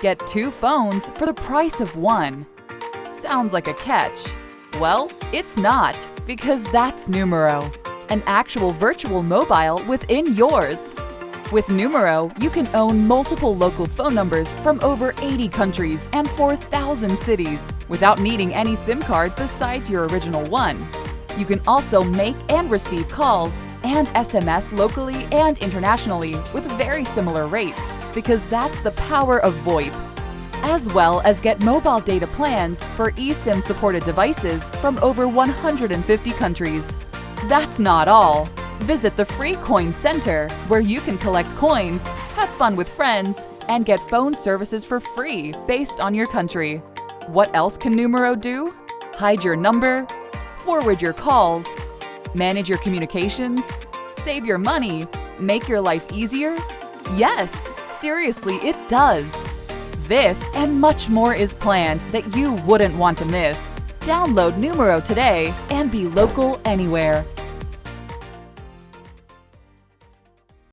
Get 2 phones for the price of 1. Sounds like a catch. Well, it's not, because that's Numero, an actual virtual mobile within yours. With Numero, you can own multiple local phone numbers from over 80 countries and 4,000 cities without needing any SIM card besides your original one. You can also make and receive calls and SMS locally and internationally with very similar rates, because that's the power of VoIP. As well as get mobile data plans for eSIM supported devices from over 150 countries. That's not all. Visit the Free Coin Center, where you can collect coins, have fun with friends, and get phone services for free based on your country. What else can Numero do? Hide your number, forward your calls, manage your communications, save your money, make your life easier? Yes, seriously, it does. This and much more is planned that you wouldn't want to miss. Download Numero today and be local anywhere.